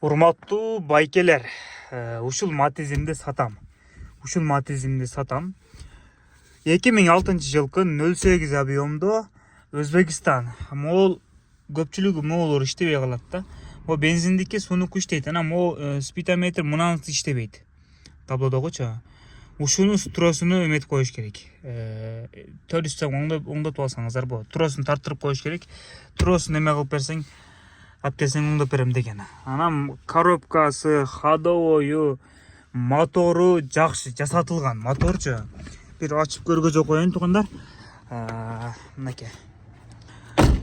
Урматтуу байкелер, ушул матизимди сатам. 2006-жылкы 08 объемдо Өзбекистан. Могул көпчүлүгү моголор иштебей калат да. Могу бензиндики сунуку иштейт. Анан могу спидометр мынанысы иштебейт. Таблодогучу. Ушунун туросуну эметип коюш керек. Төрүстө оңдотуп алсаңыздар болот. Туросун тартырып коюш керек. Туросун эме кылып берсең, аптесин оңдоп берем деген. Анан коробкасы, ходовою, мотору жакшы жасатылган. Моторчу бир ачып көргөзө коеюн туугандар. Мынакей.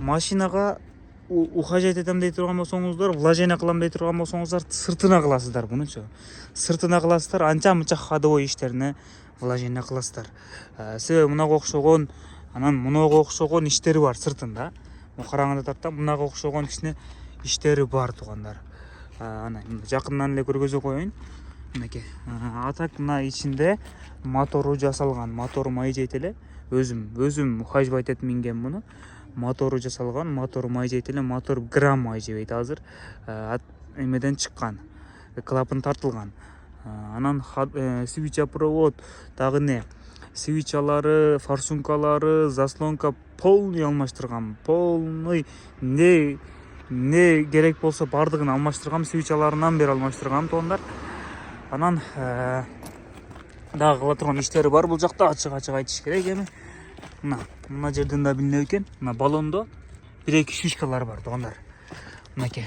Машинага ухажать этем дей турган болсоңуздар, вложение кылам дей турган болсоңуздар, сыртына кыласыздар мунучу. Сыртына кыласыздар, анча-мынча ходовой иштерине вложение кыласыздар. Себеби мунага окшогон, анан мунага окшогон иштери бар сыртында. Караңында тартам, мунага окшогон кичине иштери бар туугандар. Анан жакындан эле көргөзө коеюн. Мынакей. Атак мына ичинде мотору жасалган. Мотору май жейт эле. Өзүм ухаживать этип минген муну. Мотору жасалган, мотору май жейт эле. Мотор грамм май жебейт азыр. Эмеден чыккан. Клапан тартылган. Анан свеча-провод, дагы не? Свечалары, форсункалары, заслонка полный алмаштырган. Полный не керек болсо бардыгын алмаштырган, свечаларынан бери алмаштырган туугандар. Анан дагы кыла турган иштери бар. Бул жакта ачык айтыш керек эми. Мына жерден да билине экен. Мына баллондо 1-2 шишкалар бар туугандар. Мынакей.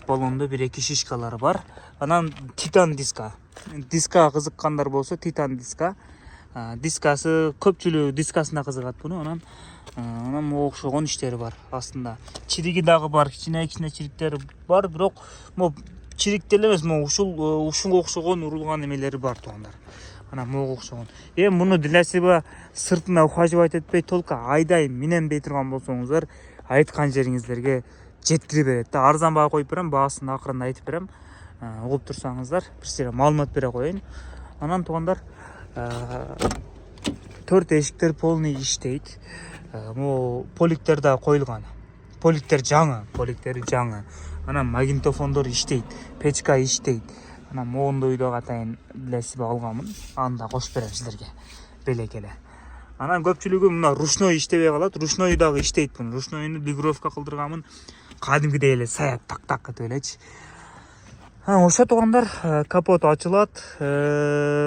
Баллондо 1-2 шишкалары бар. Анан титан диска. Дискага кызыккандар болсо, титан диска. Дискасы көпчүлүгү дискасына кызыгат буну. Анан мага окшогон иштери бар астында. Чириги дагы бар, кичине чириктери бар, бирок могу чирик деле эмес, могу ушунга окшогон урулган эмелери бар туугандар. Анан мага окшогон. Муну дилесиба сыртына ухаживать этпей толку айдайм минем дей турган болсоңуздар, айткан жериңиздерге жеткирип берет да. Арзан баа коюп берем, баасын акырында айтып берем. Угуп турсаңыздар, бир сире маалымат бере коеюн. Анан туугандар, 4 эшиктер полный иштейт. Могу поликтер да коюлган. Поликтери жаңы. Анан магнитофондор иштейт, печка иштейт. Анан могунду үйдөгү атайын билесизби алганмын. Анда кошуп берем силерге. Белекеле. Анан көпчүлүгү мына ручной иштебей калат. Ручной дагы иштейт бун. Ручнойну легировка кылдырганмын. Кадимгидей эле саяп так этип элечи. Ошо туугандар, капот ачылат.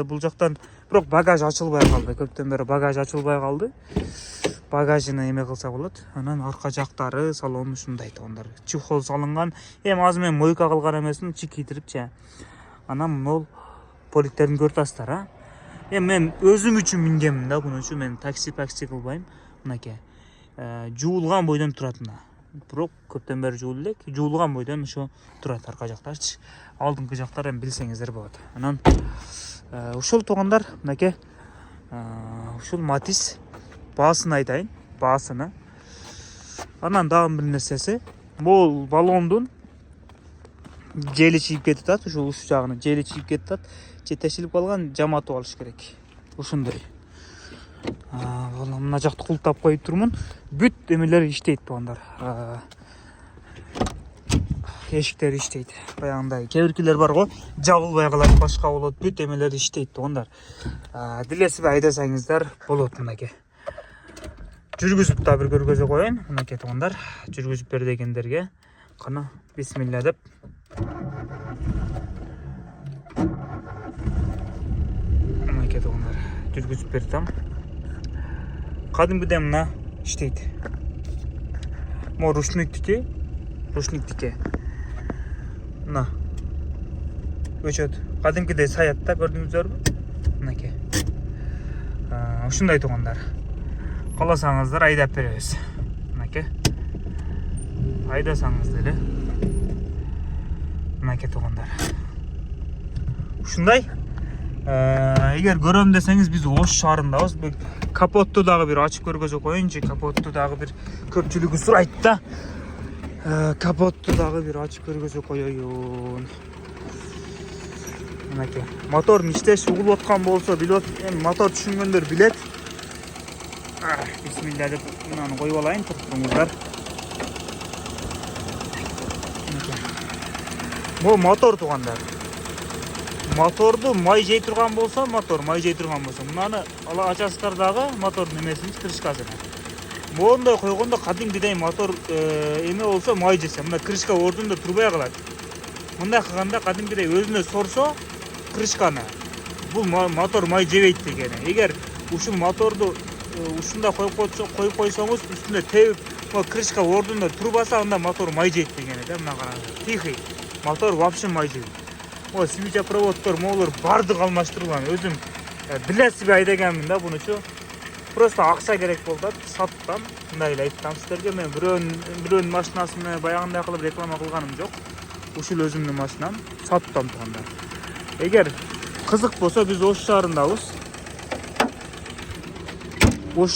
Бул жактан бирок багаж ачылбай калды. Көптөн бери багаж ачылбай калды. Багажыны эме кылса болот. Анан арка жактары, салону ушундай туугандар. Чехол салынган. Азыр мен мойка кылган эмесин чекитирипчи. Анан могул поликтерин көрүп атасыздар, мен өзүм үчүн мингенмин да, буну үчүн мен такси кылбайм. Мынакей. Жуулган бойдон турат мына. Бирок көптөн бери жуулган бойдон ошо турат арка жактарчы. Алдыңкы жактар эми билсеңиздер болот. Анан ушул туугандар, мынакей. Ушул Матис баасын айтайын, баасыны. Анан дагы бир нерсеси, бул баллондун жели чийип кетип атат, ушул уч жагына жели чийип кетип атат. Тешилип калган, жаматып алыш керек. Ушундай. Мына жакты култап коюп турмун. Бүт эмелер иштейт туугандар. Эшиктер иштейт. Баягындай кебиркилер бар го, жабылбай калат, башка болот. Бүт эмелер иштейт туугандар. Дилесип айдасаңыздар болот мынакей. Жүргүзүп да бир көргөзө коеюн. Мынакей туугандар, жүргүзүп бер дегендерге кана бисмилла деп. Мынакей туугандар, жүргүзүп бердим. Кадимгидей мына иштейт. Мо ручниктики. Мына өчөт. Кадимгидей саят да, көрдүңүздөрбү? Мынакей. Ушундай туугандар. Каласаңыздар айдап беребиз. Мынакей. Айдасаңыз деле. Мынакей туугандар. Ушундай. Эгер көрөм десеңиз, биз Ош шаарындабыз. Капотту дагы бир ачып көргөзө коеюнчу. Капотту дагы бир көпчүлүгү сурайт да. Капотту дагы бир ачып көргөзө коеюн. Мынакей. Мотор иштеш угулуп аткан болсо, билет, мотор түшүнгөндөр билет. Бисмилла деп мынаны коюп алайын, туруңуздар. Бул мотор туугандар. Моторду май жей турган болсо, май жей турган болсо, мынаны ала ачасыздар дагы мотордун эмесин крышкасын. Моундай койгондо кадимгидей мотор эме болсо май жесе, мына крышка ордунда турбай калат. Мындай кылганда кадимгидей өзүнө сорсо крышканы, бул мотор май жебейт дегени. Эгер ушул моторду ушунда коюп койсоңуз, үстүнө тебип, крышка ордунда турбаса, анда мотор май жейт дегени да. Мына караңыз. Тихий. Мотор вообще май жейт. Свечопроводдор, моолор бардыгы алмаштырылган. Өзүм билесизби айдаганмын да бунучу. Просто акча керек болду, саттым. Мындай эле айттым сиздерге. Мен бирөөнүн машинасыны баягындай кылып реклама кылганым жок. Ушул өзүмдүн машинам, саттым туугандар. Эгер кызык болсо, биз Ош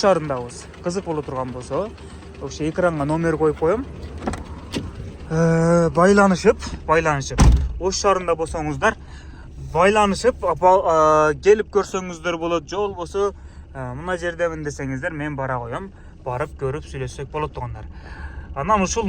шаарындабыз. Кызык боло турган болсо, ошо экранга номер коюп коем. Байланышып, Ош шаарында болсоңуздар, байланышып келип көрсөңүздөр болот. Же болбосо мына жердемин десеңиздер, мен бара коем, барып көрүп сүйлөшсөк болот туугандар. Анан ушул